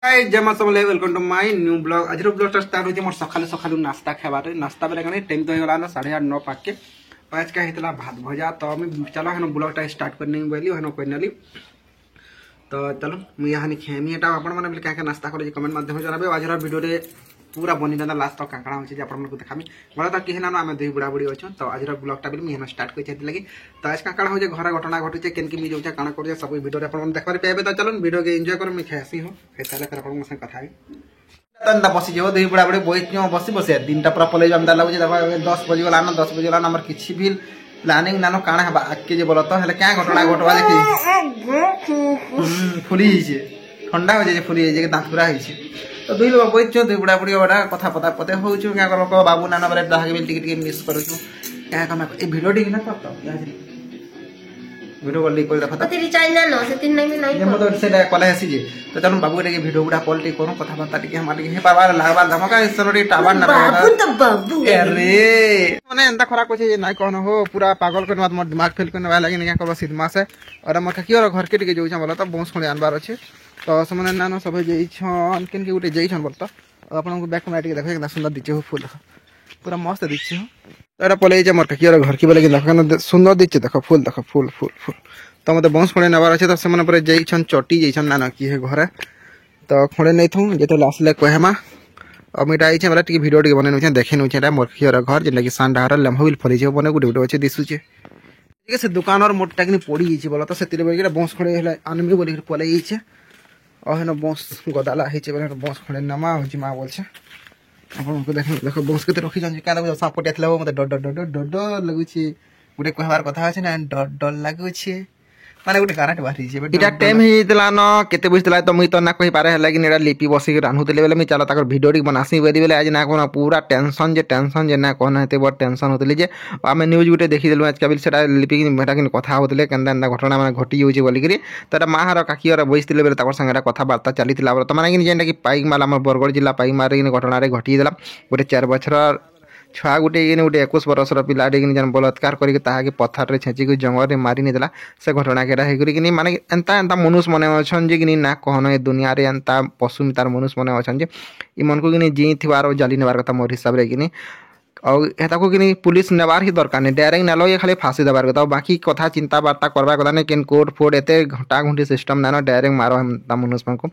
हाय जय मां सबले welcome to my new blog. आज ब्लॉग स्टार्ट होचे मोर सखाले सखालु नाश्ता खाबारे। नाश्ता बेले कने टाइम तो हो गला ना 8:30 9 पाक के आज का हेतला भात भजा। तो हम चलो हन ब्लॉग स्टार्ट करने बोली हन कोइनली। तो चलो मु यहानी खेमी एटा आपण माने बेले का नाश्ता करे कमेंट माध्यम जनाबे। आज वीडियो रे पूरा बनी दादा लास्ट तक काकड़ा होचे जे आपण मन को देखामी बड़ा तो केहना ना हमें दुई बुढ़ा बुढ़ी अछि। तो आज ब्लॉग टा बेले मु स्टार्ट कर लगी। तो आज काकड़ा हो जे घर घटना घटी केन के मी जोचा काना कर सब वीडियो रे आपण देखबार पेबे। तो चलो वीडियो के एंजॉय कर। मैं खेसी हो खेसाले कर आपण से कथा तंदा बसी जो दुई बुढ़ा बुढ़ी बोइयो बसी बसे दिनटा पूरा पले जमदा लागु जे 10 बजे गला ना 10 बजे गला हमर किछि भी प्लानिंग नानो काना हबा आके जे बोल तो हेले क्या घटना घटवा देखी फुली जे ठंडा हो जे फुली जे दांत पूरा हिचे। तो दुई लोग बोइछो दुई बुढ़ा बुढ़ी बड़ा कथा पता पते होछु क्या कर बाबू नाना बरे दागे बेल टिके मिस करूछु क्या कम ए वीडियो टिक ना करतो वीडियो कॉल टिक देखो तो तेरी चैनल नो से तीन नहीं नहीं हम तो से कॉल हसी जे। तो चलो बाबू रे वीडियो बुढ़ा कॉल टिक करू कथा पता टिके हम टिके हे पावा लागबा धमका इसनोडी टावर ना बाबू तो बाबू अरे माने एंता खरा कोछे जे नाइ कहनो हो पूरा पागल करन मत दिमाग फेल करन वाला लागे क्या करबा सिद्धमा से। और हम की और घर के टिके जोछा बोला तो बोस खणे आनबार अछि। तो समने नानो सब जइछन केन के गुटे जइछन बोलता आपन को बैक में टिके देखो एकदम सुंदर दिचे हो फूल पूरा मस्त दिचे हो। तो एरा पले जे मोर की और घर की बोले देखो सुंदर दिचे देखो फूल फूल फूल फूल। तो मते बोस खणे नबार अछि। तो समने पर जइछन चटी जइछन नाना की है घरे। तो खणे नै थौ जेते लासले कहमा अब मिटा आइछे वाला टिके वीडियो टिके बने नु देखे नु छेटा मोर की और घर जे लगी सांडार लम्हविल फली जे बने गुटे गुटे अछि दिसु छे ठीक से दुकान और मोटा किनी पड़ी हिचे बोला। तो से तिरे बगे बोस खणे हेला आनमी बोली पले हिचे और हेन बोस गदाला हिचे बोले बोस खणे नमा होची मा बोलछे आपन को देखो बोस के रखी जान का देखो साप पटियाथला मते डर लगुची गुटे कहबार कथा अछि ना डर लगुची माने गुटे गानाट बारी जे इटा टाइम ही दिला न केते बुझतला। तो मुई तो ना कहि पारे हला कि नेडा लिपि बसी के रान्हुतले बेले मी चला ताकर वीडियो टिक बनासी बेली बेले आज ना कोना पूरा टेंशन जे ना कोना हेते बड़ टेंशन होतले जे आमे न्यूज गुटे देखि देलु आज काबिल सेटा लिपि कि मेटा कि कथा होतले केंदा एंदा घटना माने घटी होची बोली करी। तटा माहार काकी और बइसतले बेले ताकर संगरा कथा वार्ता चलीतला। तो माने कि जेंटा कि पाइक माला हमर बरगड़ जिल्ला पाइक मारे कि घटना रे घटी देला गुटे 4 बछर छुआ गुटे गुटे 21 बरसर पिला जन बलात्कार करके ताके पत्थर रे छेची के जंगल रे मारी नेदला से घटना केटा हे करी माने एंता एंता मनुष्य मने अछन जे कि ना कहनो ए दुनिया रे एंता पशु तार मनुष्य मने अछन जे इ मन को कि जी थिवार जाली नेबार कथा मोर हिसाब रे कि और हेता को कि पुलिस नेबार ही दरकार नहीं डायरेक्ट नेलो ये खाली फांसी देबार कथा बाकी कथा चिंता वार्ता करबा कथा नहीं केन कोर्ट फोर्ट एते घंटा घंटी सिस्टम ना डायरेक्ट मारो हम ता मनुष्य मन को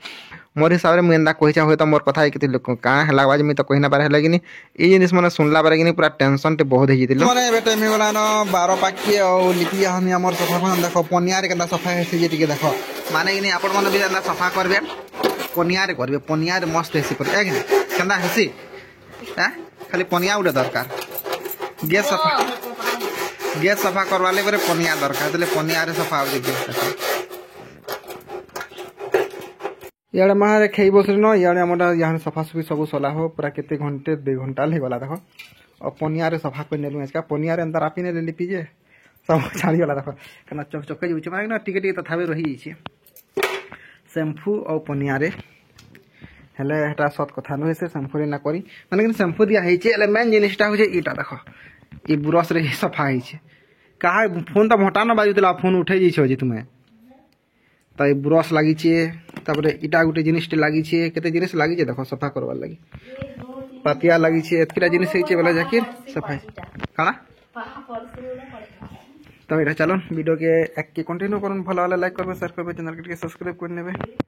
मोर हिसाब रे मुंदा कहिचा होय त मोर कथा के लोक का हला बाज मी तो कहिना पारे हला कि ई जिनिस माने सुनला पारे कि पूरा टेंशन ते बहुत हे जितिलो माने बेटा मे वाला न 12 पाके और लिपि हम हमर सफा कोन देखो पनिया रे केना सफा हे से टिके देखो माने कि आपण मन भी सफा करबे पनिया रे मस्त हेसी कर ए केना हेसी ह खाली पनिया उडे दरकार गैस सफा करवाले बरे पनिया दरकार तले पनिया रे सफा हो जे याडे मारे खेई बसरे न याडे हमटा यहां सफा सुफी सब सला हो पूरा केते घंटे 2 घंटा ले गला देखो। और पनिया रे सफा कर नेलु इसका पनिया रे अंदर आपी ने लिपि जे सब छाड़ी गला देखो कना चक चक जे माने ना टिके टिके तथाबे रही छी शैम्पू और पनिया रे हेले हेटा सत कथा न से शैम्पू रे ना करी माने कि शैम्पू दिया है छे एले मेन जिनिसटा हो जे इटा देखो ई ब्रश रे सफा है छे काहे फोन त भटा न बाजुतला फोन उठे जी छो जे तुमे त ई ब्रश लागि छे तापरे इटा गुटे जिनिसटे लागि छे केते जिनिस लागि छे देखो सफा करवा लागि पातिया लागि छे एतकिरा जिनिस है छे बेला जाकिर सफाई काना तो इटा चलो वीडियो के एक के कंटिन्यू करन भलो वाला लाइक करबे शेयर करबे चैनल के सब्सक्राइब कर नेबे।